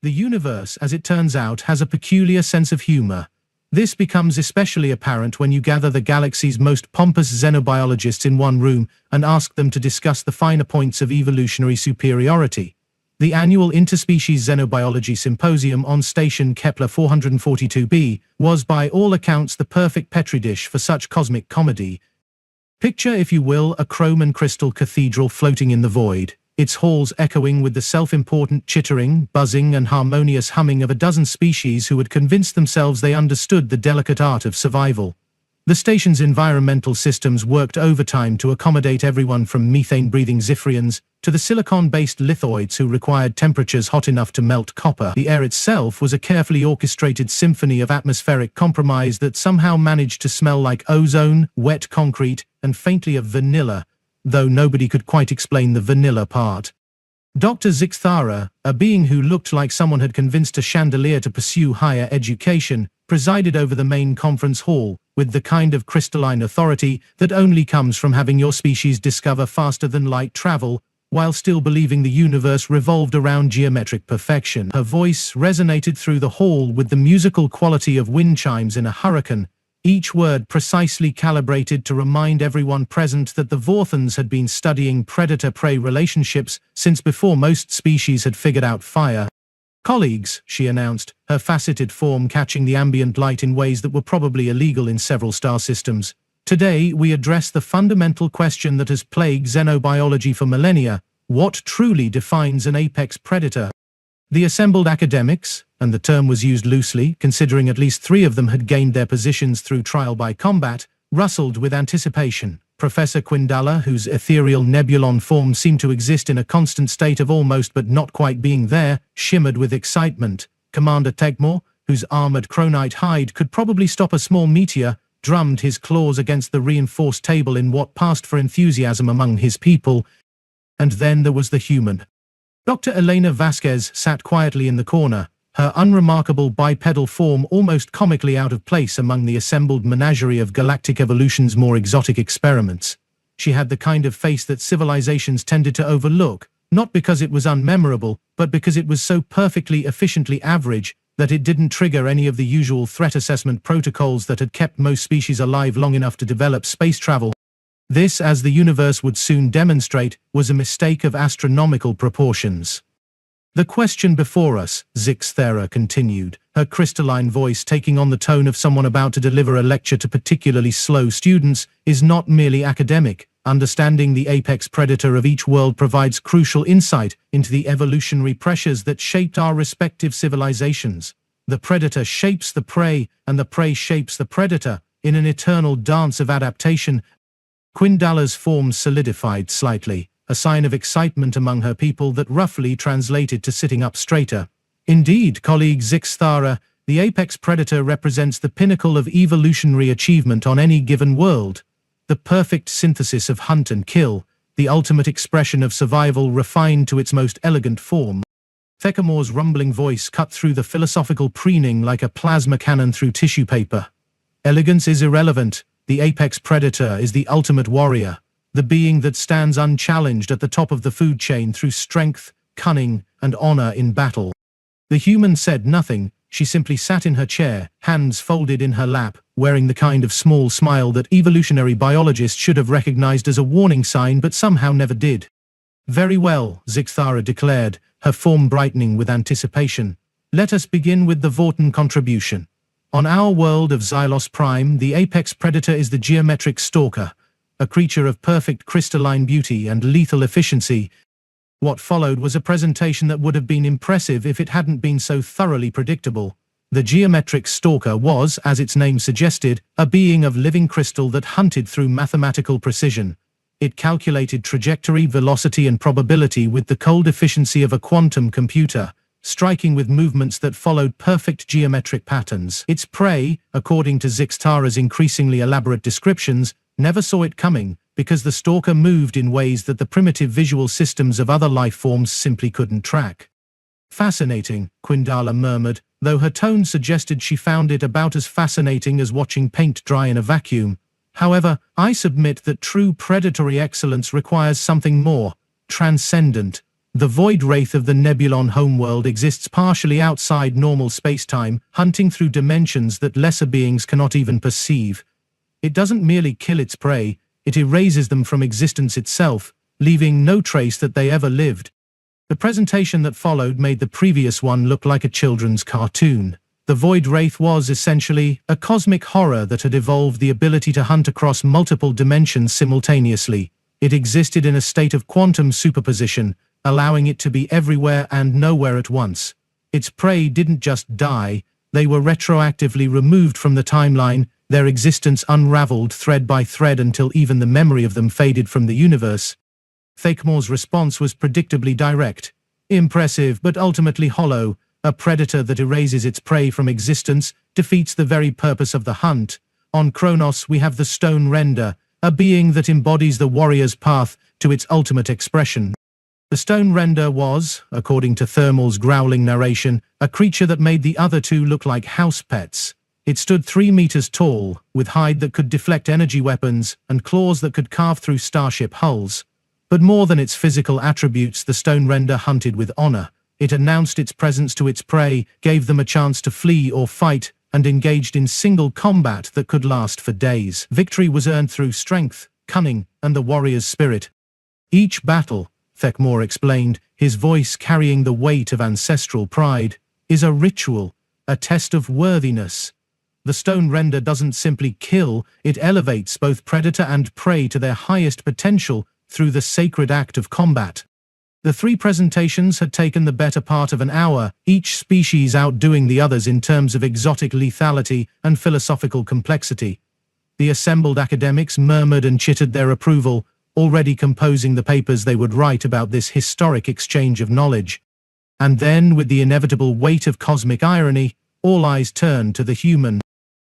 The universe, as it turns out, has a peculiar sense of humor. This becomes especially apparent when you gather the galaxy's most pompous xenobiologists in one room and ask them to discuss the finer points of evolutionary superiority. The annual Interspecies Xenobiology Symposium on Station Kepler 442b was by all accounts the perfect petri dish for such cosmic comedy. Picture, if you will, a chrome and crystal cathedral floating in the void, its halls echoing with the self-important chittering, buzzing and harmonious humming of a dozen species who had convinced themselves they understood the delicate art of survival. The station's environmental systems worked overtime to accommodate everyone from methane-breathing Zithrians to the silicon-based lithoids who required temperatures hot enough to melt copper. The air itself was a carefully orchestrated symphony of atmospheric compromise that somehow managed to smell like ozone, wet concrete, and faintly of vanilla, though nobody could quite explain the vanilla part. Dr. Zixthara, a being who looked like someone had convinced a chandelier to pursue higher education, presided over the main conference hall, with the kind of crystalline authority that only comes from having your species discover faster-than-light travel, while still believing the universe revolved around geometric perfection. Her voice resonated through the hall with the musical quality of wind chimes in a hurricane, each word precisely calibrated to remind everyone present that the Vorthans had been studying predator-prey relationships since before most species had figured out fire. "Colleagues," she announced, her faceted form catching the ambient light in ways that were probably illegal in several star systems. "Today we address the fundamental question that has plagued xenobiology for millennia: what truly defines an apex predator?" The assembled academics, and the term was used loosely, considering at least 3 of them had gained their positions through trial by combat, rustled with anticipation. Professor Quindala, whose ethereal nebulon form seemed to exist in a constant state of almost but not quite being there, shimmered with excitement. Commander Tegmore, whose armored chronite hide could probably stop a small meteor, drummed his claws against the reinforced table in what passed for enthusiasm among his people. And then there was the human. Dr. Elena Vasquez sat quietly in the corner, her unremarkable bipedal form almost comically out of place among the assembled menagerie of galactic evolution's more exotic experiments. She had the kind of face that civilizations tended to overlook, not because it was unmemorable, but because it was so perfectly efficiently average that it didn't trigger any of the usual threat assessment protocols that had kept most species alive long enough to develop space travel. This, as the universe would soon demonstrate, was a mistake of astronomical proportions. "The question before us," Zixthara continued, her crystalline voice taking on the tone of someone about to deliver a lecture to particularly slow students, "is not merely academic. Understanding the apex predator of each world provides crucial insight into the evolutionary pressures that shaped our respective civilizations. The predator shapes the prey, and the prey shapes the predator, in an eternal dance of adaptation." Quindala's form solidified slightly, a sign of excitement among her people that roughly translated to sitting up straighter. "Indeed, colleague Zixthara, the apex predator represents the pinnacle of evolutionary achievement on any given world. The perfect synthesis of hunt and kill, the ultimate expression of survival refined to its most elegant form." Thecamore's rumbling voice cut through the philosophical preening like a plasma cannon through tissue paper. "Elegance is irrelevant. The apex predator is the ultimate warrior, the being that stands unchallenged at the top of the food chain through strength, cunning, and honor in battle." The human said nothing. She simply sat in her chair, hands folded in her lap, wearing the kind of small smile that evolutionary biologists should have recognized as a warning sign but somehow never did. "Very well," Zixthara declared, her form brightening with anticipation. "Let us begin with the Vortan contribution. On our world of Xylos Prime, the apex predator is the geometric stalker, a creature of perfect crystalline beauty and lethal efficiency." What followed was a presentation that would have been impressive if it hadn't been so thoroughly predictable. The geometric stalker was, as its name suggested, a being of living crystal that hunted through mathematical precision. It calculated trajectory, velocity, and probability with the cold efficiency of a quantum computer, striking with movements that followed perfect geometric patterns. Its prey, according to Zixthara's increasingly elaborate descriptions, never saw it coming, because the stalker moved in ways that the primitive visual systems of other life forms simply couldn't track. "Fascinating," Quindala murmured, though her tone suggested she found it about as fascinating as watching paint dry in a vacuum. "However, I submit that true predatory excellence requires something more transcendent. The void wraith of the Nebulon homeworld exists partially outside normal spacetime, hunting through dimensions that lesser beings cannot even perceive. It doesn't merely kill its prey, it erases them from existence itself, leaving no trace that they ever lived. The presentation that followed made the previous one look like a children's cartoon. The void wraith was essentially a cosmic horror that had evolved the ability to hunt across multiple dimensions simultaneously. It existed in a state of quantum superposition, allowing it to be everywhere and nowhere at once. Its prey didn't just die, they were retroactively removed from the timeline, their existence unraveled thread by thread until even the memory of them faded from the universe. Thakmor's response was predictably direct. Impressive, but ultimately hollow. A predator that erases its prey from existence defeats the very purpose of the hunt. On Kronos we have the Stone Render, a being that embodies the warrior's path to its ultimate expression. The Stone Render was, according to Thermal's growling narration, a creature that made the other two look like house pets. It stood 3 meters tall, with hide that could deflect energy weapons and claws that could carve through starship hulls. But more than its physical attributes, the Stone Render hunted with honor. It announced its presence to its prey, gave them a chance to flee or fight, and engaged in single combat that could last for days. Victory was earned through strength, cunning, and the warrior's spirit. Each battle, Thakmor explained, his voice carrying the weight of ancestral pride, is a ritual, a test of worthiness. The Stone Render doesn't simply kill, it elevates both predator and prey to their highest potential through the sacred act of combat. The 3 presentations had taken the better part of an hour, each species outdoing the others in terms of exotic lethality and philosophical complexity. The assembled academics murmured and chittered their approval, already composing the papers they would write about this historic exchange of knowledge. And then, with the inevitable weight of cosmic irony, all eyes turned to the human.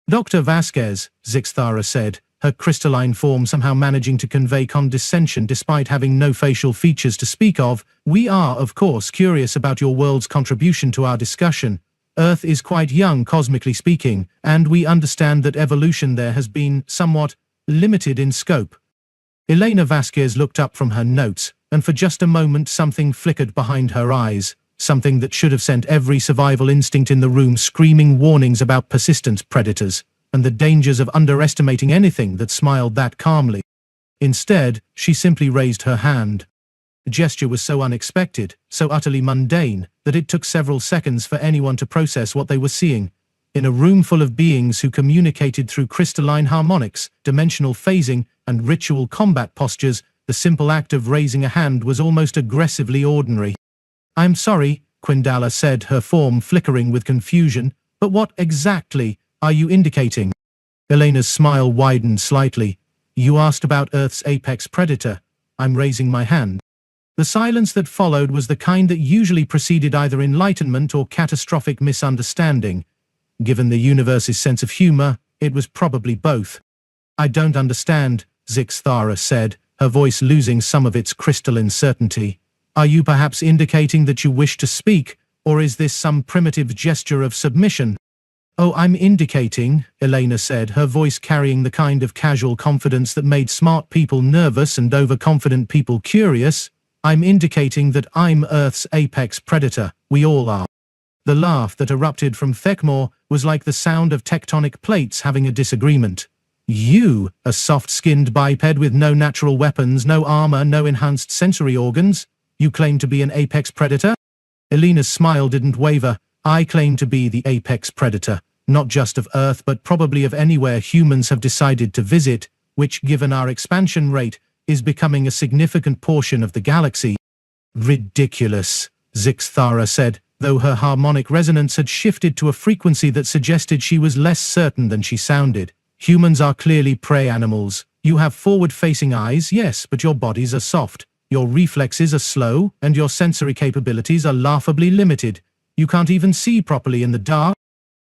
Dr. Vasquez, Zixthara said, her crystalline form somehow managing to convey condescension despite having no facial features to speak of. We are, of course, curious about your world's contribution to our discussion. Earth is quite young, cosmically speaking, and we understand that evolution there has been somewhat limited in scope. Elena Vasquez looked up from her notes, and for just a moment something flickered behind her eyes, something that should have sent every survival instinct in the room screaming warnings about persistent predators, and the dangers of underestimating anything that smiled that calmly. Instead, she simply raised her hand. The gesture was so unexpected, so utterly mundane, that it took several seconds for anyone to process what they were seeing. In a room full of beings who communicated through crystalline harmonics, dimensional phasing, and ritual combat postures, the simple act of raising a hand was almost aggressively ordinary. "I'm sorry," Quindala said, her form flickering with confusion, "but what exactly are you indicating?" Elena's smile widened slightly. "You asked about Earth's apex predator. I'm raising my hand." The silence that followed was the kind that usually preceded either enlightenment or catastrophic misunderstanding. Given the universe's sense of humor, it was probably both. "I don't understand," Zixthara said, her voice losing some of its crystalline certainty. "Are you perhaps indicating that you wish to speak, or is this some primitive gesture of submission?" "Oh, I'm indicating," Elena said, her voice carrying the kind of casual confidence that made smart people nervous and overconfident people curious. "I'm indicating that I'm Earth's apex predator. We all are." The laugh that erupted from Thakmor was like the sound of tectonic plates having a disagreement. "You, a soft-skinned biped with no natural weapons, no armor, no enhanced sensory organs? You claim to be an apex predator?" Elena's smile didn't waver. "I claim to be the apex predator, not just of Earth but probably of anywhere humans have decided to visit, which, given our expansion rate, is becoming a significant portion of the galaxy." "Ridiculous," Zixthara said, though her harmonic resonance had shifted to a frequency that suggested she was less certain than she sounded. "Humans are clearly prey animals. You have forward-facing eyes, yes, but your bodies are soft. Your reflexes are slow, and your sensory capabilities are laughably limited. You can't even see properly in the dark."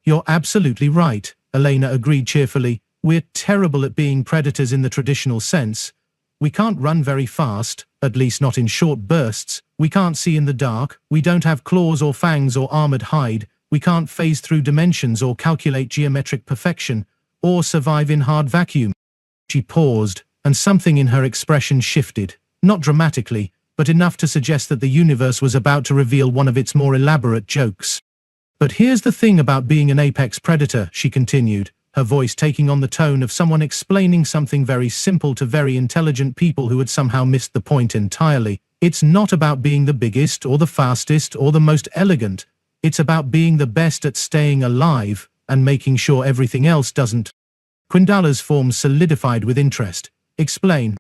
"You're absolutely right," Elena agreed cheerfully. "We're terrible at being predators in the traditional sense. We can't run very fast, at least not in short bursts. We can't see in the dark. We don't have claws or fangs or armored hide. We can't phase through dimensions or calculate geometric perfection, or survive in hard vacuum." She paused, and something in her expression shifted, not dramatically, but enough to suggest that the universe was about to reveal one of its more elaborate jokes. "But here's the thing about being an apex predator," she continued, her voice taking on the tone of someone explaining something very simple to very intelligent people who had somehow missed the point entirely. "It's not about being the biggest or the fastest or the most elegant. It's about being the best at staying alive and making sure everything else doesn't." Quindala's form solidified with interest. "Explain."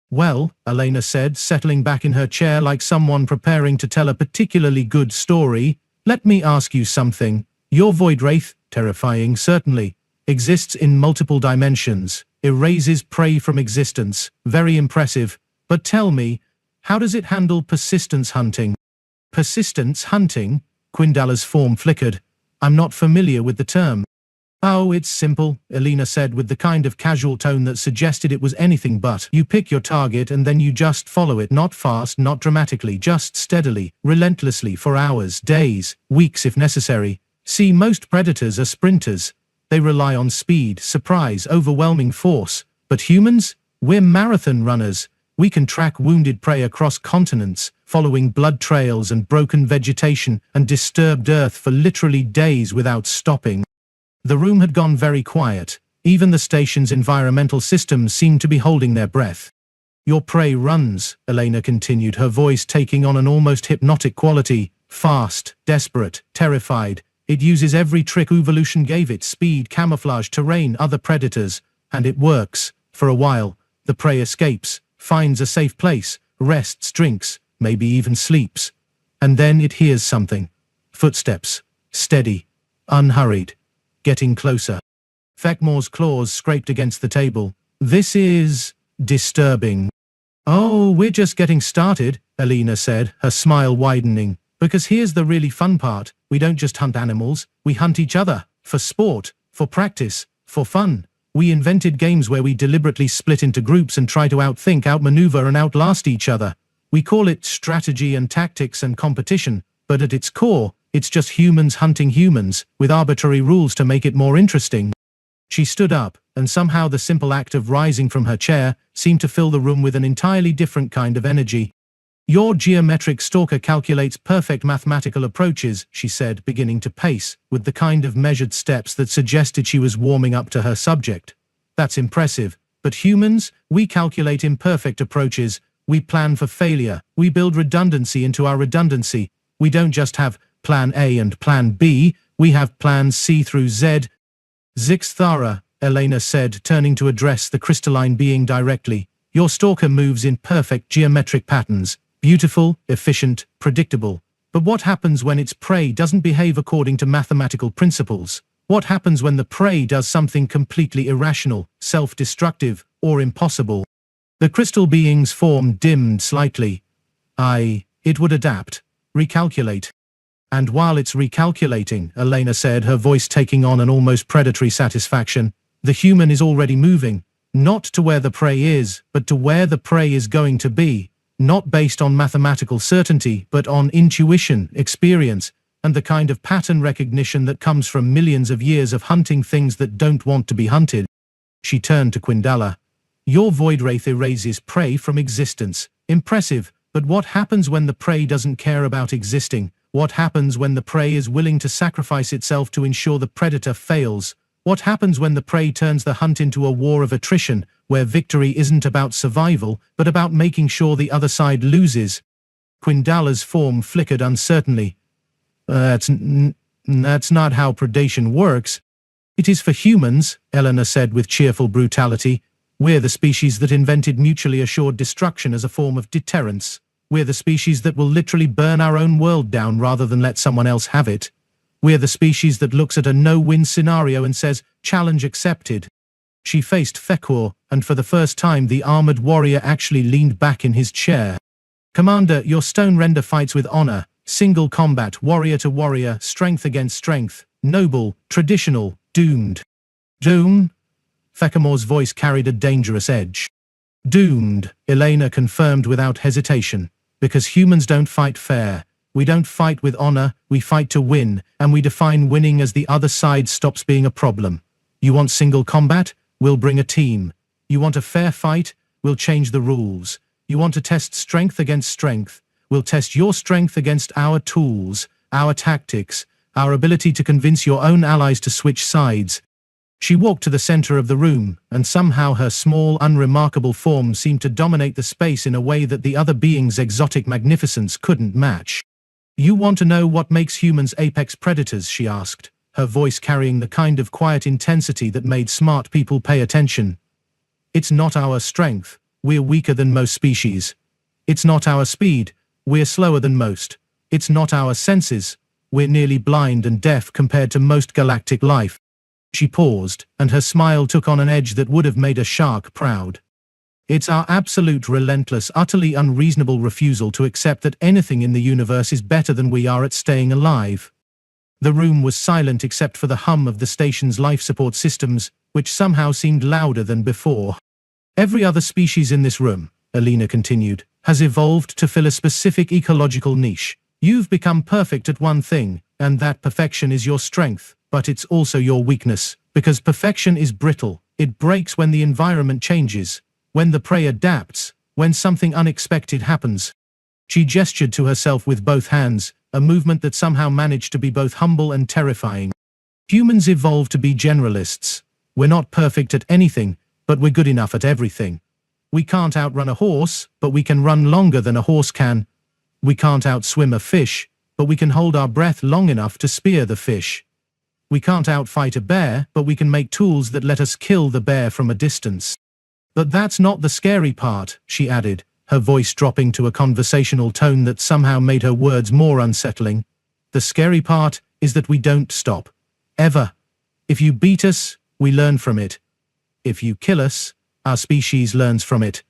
"Well," Elena said, settling back in her chair like someone preparing to tell a particularly good story, "let me ask you something. Your void wraith, terrifying certainly, exists in multiple dimensions, erases prey from existence, very impressive, but tell me, how does it handle persistence hunting?" "Persistence hunting?" Quindala's form flickered. "I'm not familiar with the term." "Oh, it's simple," Elena said with the kind of casual tone that suggested it was anything but. "You pick your target and then you just follow it, not fast, not dramatically, just steadily, relentlessly for hours, days, weeks if necessary. See, most predators are sprinters. They rely on speed, surprise, overwhelming force. But humans? We're marathon runners. We can track wounded prey across continents, following blood trails and broken vegetation and disturbed earth for literally days without stopping." The room had gone very quiet. Even the station's environmental systems seemed to be holding their breath. "Your prey runs," Elena continued, her voice taking on an almost hypnotic quality. "Fast, desperate, terrified. It uses every trick evolution gave it: speed, camouflage, terrain, other predators. And it works. For a while, the prey escapes, finds a safe place, rests, drinks, maybe even sleeps. And then it hears something. Footsteps. Steady. Unhurried. Getting closer." Feckmore's claws scraped against the table. "This is disturbing." "Oh, we're just getting started," Elena said, her smile widening. "Because here's the really fun part. We don't just hunt animals, we hunt each other. For sport, for practice, for fun. We invented games where we deliberately split into groups and try to outthink, outmaneuver and outlast each other. We call it strategy and tactics and competition, but at its core, it's just humans hunting humans, with arbitrary rules to make it more interesting." She stood up, and somehow the simple act of rising from her chair seemed to fill the room with an entirely different kind of energy. "Your geometric stalker calculates perfect mathematical approaches," she said, beginning to pace, with the kind of measured steps that suggested she was warming up to her subject. "That's impressive. But humans, we calculate imperfect approaches. We plan for failure. We build redundancy into our redundancy. We don't just have Plan A and Plan B, we have Plans C through Z." "Zixthara," Elena said, turning to address the crystalline being directly. "Your stalker moves in perfect geometric patterns. Beautiful, efficient, predictable. But what happens when its prey doesn't behave according to mathematical principles? What happens when the prey does something completely irrational, self-destructive, or impossible?" The crystal being's form dimmed slightly. It would adapt. Recalculate. "And while it's recalculating," Elena said, her voice taking on an almost predatory satisfaction, "the human is already moving. Not to where the prey is, but to where the prey is going to be. Not based on mathematical certainty, but on intuition, experience, and the kind of pattern recognition that comes from millions of years of hunting things that don't want to be hunted." She turned to Quindala. "Your void wraith erases prey from existence. Impressive, but what happens when the prey doesn't care about existing? What happens when the prey is willing to sacrifice itself to ensure the predator fails? What happens when the prey turns the hunt into a war of attrition, where victory isn't about survival, but about making sure the other side loses?" Quindala's form flickered uncertainly. That's not how predation works." "It is for humans," Elena said with cheerful brutality. "We're the species that invented mutually assured destruction as a form of deterrence. We're the species that will literally burn our own world down rather than let someone else have it. We're the species that looks at a no-win scenario and says, 'Challenge accepted.'" She faced Feckmore, and for the first time the armored warrior actually leaned back in his chair. "Commander, your stone render fights with honor, single combat, warrior to warrior, strength against strength, noble, traditional, doomed." "Doom?" Feckmore's voice carried a dangerous edge. "Doomed," Elena confirmed without hesitation. "Because humans don't fight fair. We don't fight with honor, we fight to win, and we define winning as the other side stops being a problem. You want single combat? We'll bring a team. You want a fair fight? We'll change the rules. You want to test strength against strength? We'll test your strength against our tools, our tactics, our ability to convince your own allies to switch sides. She walked to the center of the room, and somehow her small, unremarkable form seemed to dominate the space in a way that the other being's exotic magnificence couldn't match. You want to know what makes humans apex predators? She asked, her voice carrying the kind of quiet intensity that made smart people pay attention. It's not our strength. We're weaker than most species. It's not our speed. We're slower than most. It's not our senses. We're nearly blind and deaf compared to most galactic life. She paused, and her smile took on an edge that would have made a shark proud. It's our absolute, relentless, utterly unreasonable refusal to accept that anything in the universe is better than we are at staying alive. The room was silent except for the hum of the station's life support systems, which somehow seemed louder than before. Every other species in this room, Alina continued, has evolved to fill a specific ecological niche. You've become perfect at one thing, and that perfection is your strength, but it's also your weakness, because perfection is brittle. It breaks when the environment changes, when the prey adapts, when something unexpected happens. She gestured to herself with both hands, a movement that somehow managed to be both humble and terrifying. Humans evolved to be generalists. We're not perfect at anything, but we're good enough at everything. We can't outrun a horse, but we can run longer than a horse can. We can't outswim a fish, but we can hold our breath long enough to spear the fish. We can't outfight a bear, but we can make tools that let us kill the bear from a distance. But that's not the scary part, she added, her voice dropping to a conversational tone that somehow made her words more unsettling. The scary part is that we don't stop. Ever. If you beat us, we learn from it. If you kill us, our species learns from it.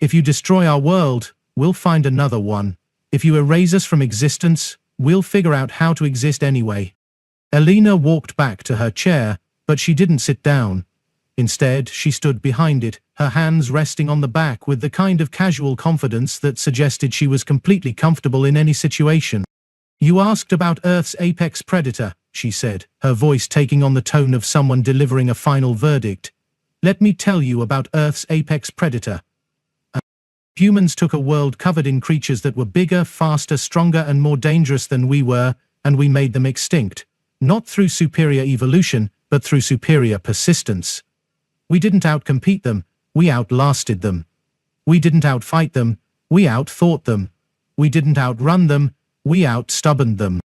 If you destroy our world, we'll find another one. If you erase us from existence, we'll figure out how to exist anyway. Alina walked back to her chair, but she didn't sit down. Instead, she stood behind it, her hands resting on the back with the kind of casual confidence that suggested she was completely comfortable in any situation. You asked about Earth's apex predator, she said, her voice taking on the tone of someone delivering a final verdict. Let me tell you about Earth's apex predator. Humans took a world covered in creatures that were bigger, faster, stronger, and more dangerous than we were, and we made them extinct. Not through superior evolution, but through superior persistence. We didn't outcompete them, we outlasted them. We didn't outfight them, we outthought them. We didn't outrun them, we outstubborned them.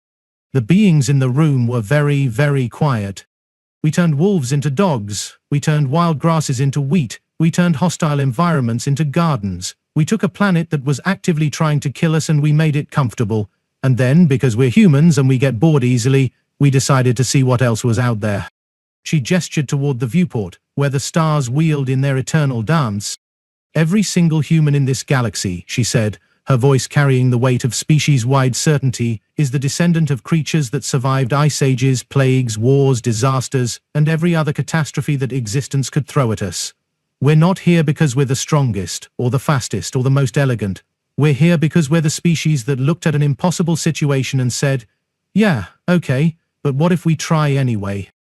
The beings in the room were very, very quiet. We turned wolves into dogs, we turned wild grasses into wheat, we turned hostile environments into gardens. We took a planet that was actively trying to kill us and we made it comfortable. And then, because we're humans and we get bored easily, we decided to see what else was out there. She gestured toward the viewport, where the stars wheeled in their eternal dance. Every single human in this galaxy, she said, her voice carrying the weight of species-wide certainty, is the descendant of creatures that survived ice ages, plagues, wars, disasters, and every other catastrophe that existence could throw at us. We're not here because we're the strongest, or the fastest, or the most elegant. We're here because we're the species that looked at an impossible situation and said, yeah, okay, but what if we try anyway?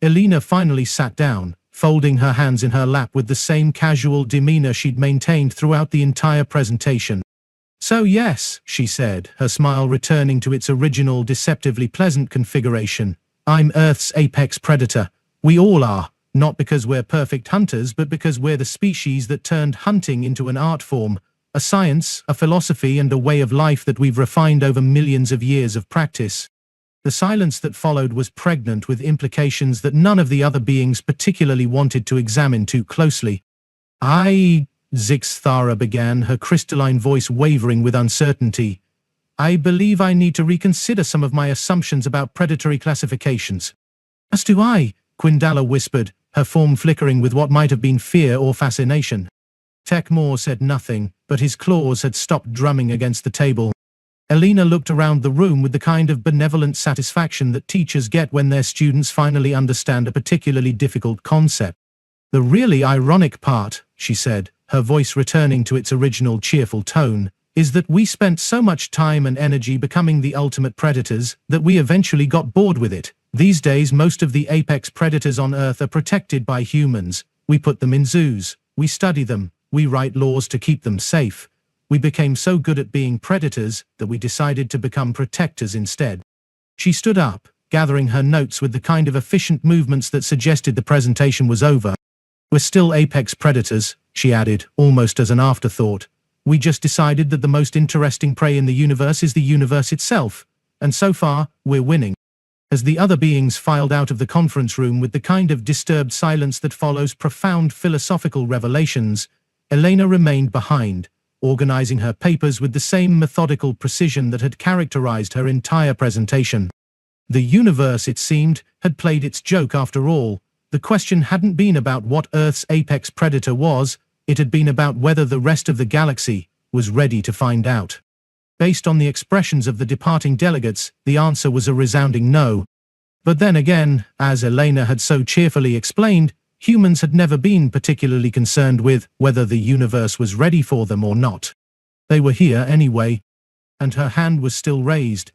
Alina finally sat down, folding her hands in her lap with the same casual demeanor she'd maintained throughout the entire presentation. So yes, she said, her smile returning to its original deceptively pleasant configuration. I'm Earth's apex predator. We all are, not because we're perfect hunters, but because we're the species that turned hunting into an art form, a science, a philosophy, and a way of life that we've refined over millions of years of practice. The silence that followed was pregnant with implications that none of the other beings particularly wanted to examine too closely. Zixthara began, her crystalline voice wavering with uncertainty. I believe I need to reconsider some of my assumptions about predatory classifications. As do I, Quindala whispered, her form flickering with what might have been fear or fascination. Techmore said nothing, but his claws had stopped drumming against the table. Alina looked around the room with the kind of benevolent satisfaction that teachers get when their students finally understand a particularly difficult concept. The really ironic part, she said, her voice returning to its original cheerful tone, is that we spent so much time and energy becoming the ultimate predators that we eventually got bored with it. These days, most of the apex predators on Earth are protected by humans. We put them in zoos, we study them, we write laws to keep them safe. We became so good at being predators that we decided to become protectors instead. She stood up, gathering her notes with the kind of efficient movements that suggested the presentation was over. We're still apex predators, she added, almost as an afterthought. We just decided that the most interesting prey in the universe is the universe itself, and so far, we're winning. As the other beings filed out of the conference room with the kind of disturbed silence that follows profound philosophical revelations, Elena remained behind, organizing her papers with the same methodical precision that had characterized her entire presentation. The universe, it seemed, had played its joke after all. The question hadn't been about what Earth's apex predator was, it had been about whether the rest of the galaxy was ready to find out. Based on the expressions of the departing delegates, the answer was a resounding no. But then again, as Elena had so cheerfully explained, humans had never been particularly concerned with whether the universe was ready for them or not. They were here anyway. And her hand was still raised,